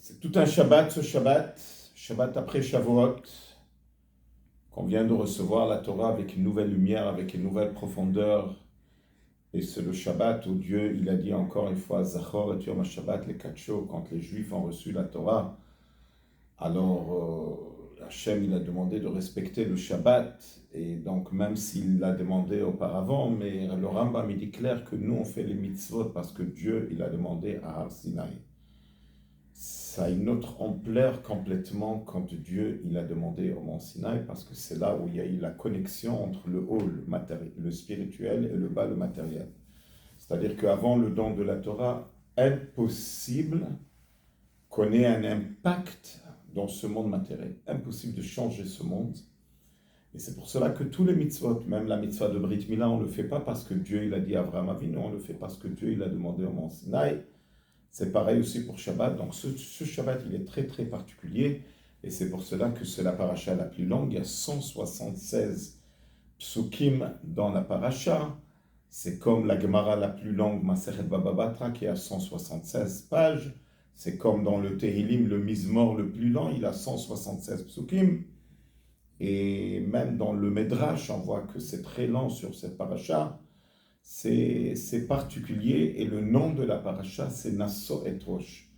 C'est tout un Shabbat, ce Shabbat, Shabbat après Shavuot, qu'on vient de recevoir la Torah avec une nouvelle lumière, avec une nouvelle profondeur. Et c'est le Shabbat où Dieu, il a dit encore une fois, Zachor et Yom HaShabbat, les Katsho, quand les Juifs ont reçu la Torah, alors Hachem, il a demandé de respecter le Shabbat. Et donc, même s'il l'a demandé auparavant, mais le Rambam, il dit clair que nous, on fait les mitzvot parce que Dieu, il a demandé à Har Sinaï. Ça a une autre ampleur complètement quand Dieu il a demandé au mont Sinaï, parce que c'est là où il y a eu la connexion entre le haut, le spirituel, et le bas, le matériel. C'est-à-dire qu'avant le don de la Torah, impossible qu'on ait un impact dans ce monde matériel. Impossible de changer ce monde. Et c'est pour cela que tous les mitzvot, même la mitzvah de Brit Mila, on ne le fait pas parce que Dieu il a dit à Avraham Avinu, on le fait parce que Dieu il a demandé au mont Sinaï. C'est pareil aussi pour Shabbat. Donc ce Shabbat, il est très très particulier. Et c'est pour cela que c'est la paracha la plus longue. Il y a 176 psukim dans la paracha. C'est comme la Gemara la plus longue, Masechet Baba Batra, qui a 176 pages. C'est comme dans le Tehillim, le Mizmor le plus long, il a 176 psukim. Et même dans le Medrash, on voit que c'est très lent sur cette paracha. C'est particulier, et le nom de la paracha, c'est Nasso et Rosh.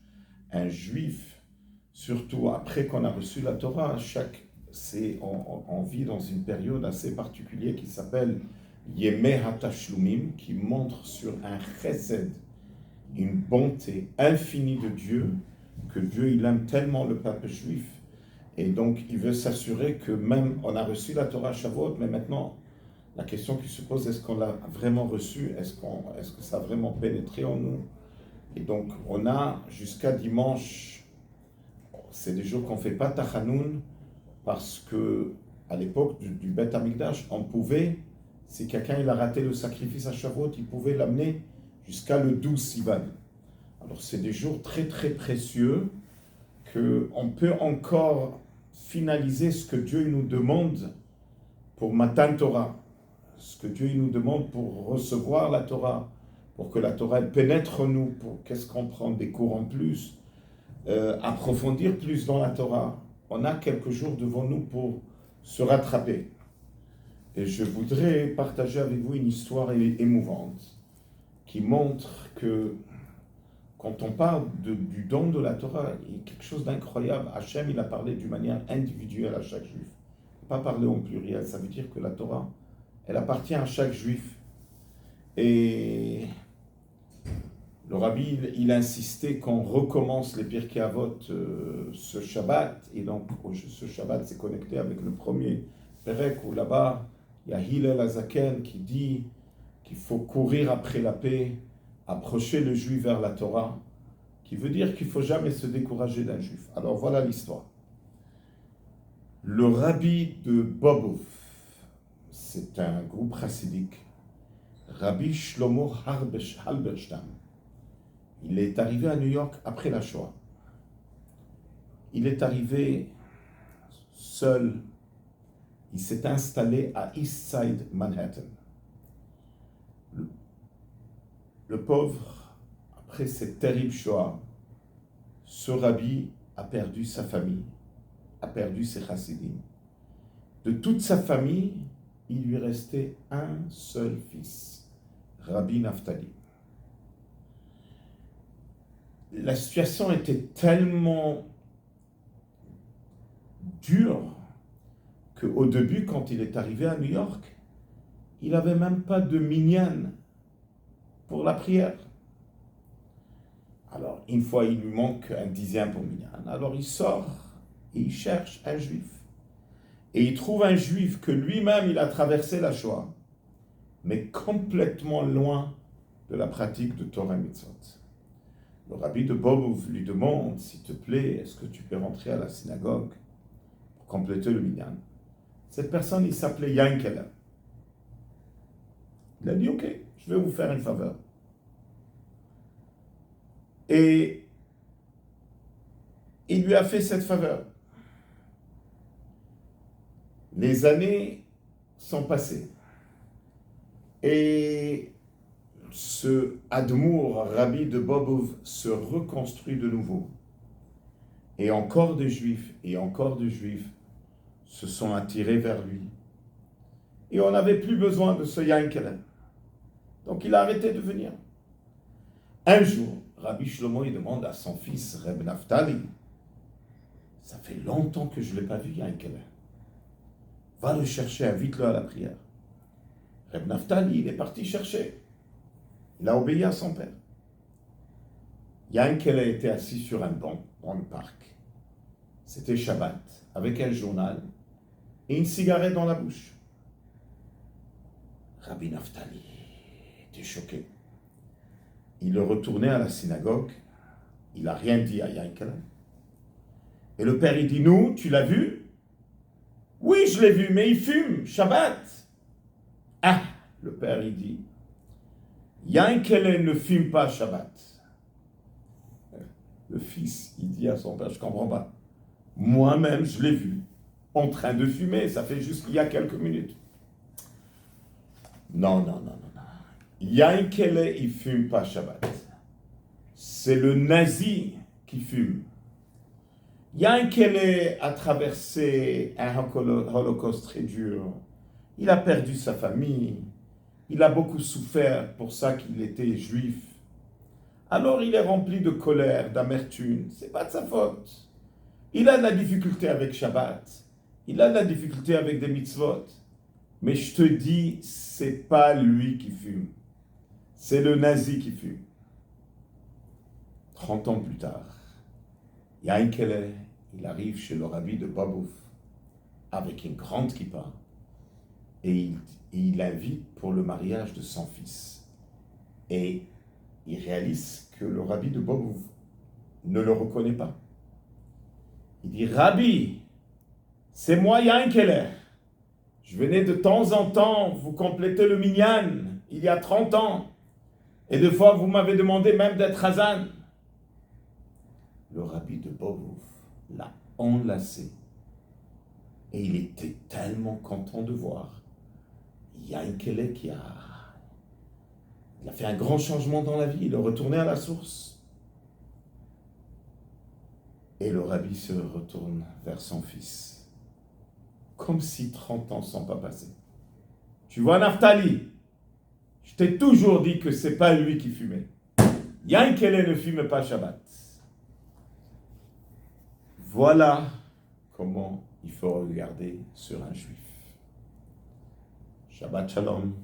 Un juif, surtout après qu'on a reçu la Torah, on vit dans une période assez particulière qui s'appelle Yemei HaTashlumim, qui montre sur un chesed, une bonté infinie de Dieu, que Dieu il aime tellement le peuple juif, et donc il veut s'assurer que même on a reçu la Torah Shavuot, mais maintenant la question qui se pose, est-ce qu'on l'a vraiment reçu? Est-ce que ça a vraiment pénétré en nous? Et donc, on a jusqu'à dimanche, c'est des jours qu'on ne fait pas Tachanoun, parce que à l'époque du Beth Amikdash, on pouvait, si quelqu'un il a raté le sacrifice à Shavuot, il pouvait l'amener jusqu'à le 12 Sivan. Alors, c'est des jours très très précieux, qu'on peut encore finaliser ce que Dieu nous demande pour Matan Torah. Ce que Dieu nous demande pour recevoir la Torah, pour que la Torah elle pénètre en nous, pour qu'est-ce qu'on prend des cours en plus, approfondir plus dans la Torah. On a quelques jours devant nous pour se rattraper. Et je voudrais partager avec vous une histoire émouvante qui montre que quand on parle du don de la Torah, il y a quelque chose d'incroyable. Hachem, il a parlé d'une manière individuelle à chaque juif. Pas parler en pluriel, ça veut dire que la Torah, elle appartient à chaque juif. Et le rabbi, il a insisté qu'on recommence les Pirkei Avot ce Shabbat. Et donc, ce Shabbat, c'est connecté avec le premier Perek, où là-bas, il y a Hillel Azaken qui dit qu'il faut courir après la paix, approcher le juif vers la Torah, qui veut dire qu'il ne faut jamais se décourager d'un juif. Alors, voilà l'histoire. Le rabbi de Bobov, c'est un groupe chassidique, Rabbi Shlomo Halberstam. Il est arrivé à New York après la Shoah. Il est arrivé seul. Il s'est installé à East Side Manhattan. Le pauvre, après cette terrible Shoah, ce rabbi a perdu sa famille, a perdu ses chassidim. De toute sa famille, il lui restait un seul fils, Rabbi Naftali. La situation était tellement dure qu'au début, quand il est arrivé à New York, il n'avait même pas de minyan pour la prière. Alors, une fois, il lui manque un dixième pour minyan. Alors, il sort et il cherche un juif. Et il trouve un juif que lui-même, il a traversé la Shoah, mais complètement loin de la pratique de Torah Mitzvot. Le rabbi de Bobov lui demande, s'il te plaît, est-ce que tu peux rentrer à la synagogue pour compléter le minyan? Cette personne, il s'appelait Yankele. Il a dit, ok, je vais vous faire une faveur. Et il lui a fait cette faveur. Les années sont passées. Et ce Admour, rabbi de Bobov, se reconstruit de nouveau. Et encore de Juifs et encore de Juifs se sont attirés vers lui. Et on n'avait plus besoin de ce Yankele. Donc il a arrêté de venir. Un jour, Rabbi Shlomo il demande à son fils Reb Naftali, ça fait longtemps que je ne l'ai pas vu Yankele. Va le chercher, invite-le à la prière. Reb Naftali, il est parti chercher. Il a obéi à son père. Yankele était assis sur un banc dans le parc. C'était Shabbat, avec un journal et une cigarette dans la bouche. Rabbi Naftali était choqué. Il est retourné à la synagogue. Il n'a rien dit à Yankele. Et le père, il dit, nous, tu l'as vu? Oui, je l'ai vu, mais il fume, Shabbat. Ah, le père, il dit, Yankele ne fume pas Shabbat. Le fils, il dit à son père, je ne comprends pas. Moi-même, je l'ai vu en train de fumer, ça fait juste il y a quelques minutes. Non. Yankele, il ne fume pas Shabbat. C'est le nazi qui fume. Yankele a traversé un holocauste très dur. Il a perdu sa famille. Il a beaucoup souffert pour ça qu'il était juif. Alors il est rempli de colère, d'amertume. Ce n'est pas de sa faute. Il a de la difficulté avec Shabbat. Il a de la difficulté avec des mitzvot. Mais je te dis, c'est pas lui qui fume. C'est le nazi qui fume. 30 ans plus tard, Yankele, il arrive chez le rabbi de Babouf avec une grande kippa et il l'invite pour le mariage de son fils. Et il réalise que le rabbi de Babouf ne le reconnaît pas. Il dit, Rabbi, c'est moi Yankele. Je venais de temps en temps vous compléter le minyan, il y a 30 ans. Et deux fois, vous m'avez demandé même d'être Hazan. Le rabbi de Babouf l'a enlacé. Et il était tellement content de voir Yankele qui a fait un grand changement dans la vie. Il est retourné à la source. Et le rabbi se retourne vers son fils. Comme si 30 ans ne sont pas passés. Tu vois, Naftali, je t'ai toujours dit que ce n'est pas lui qui fumait. Yankele ne fume pas Shabbat. Voilà comment il faut regarder sur un juif. Shabbat Shalom.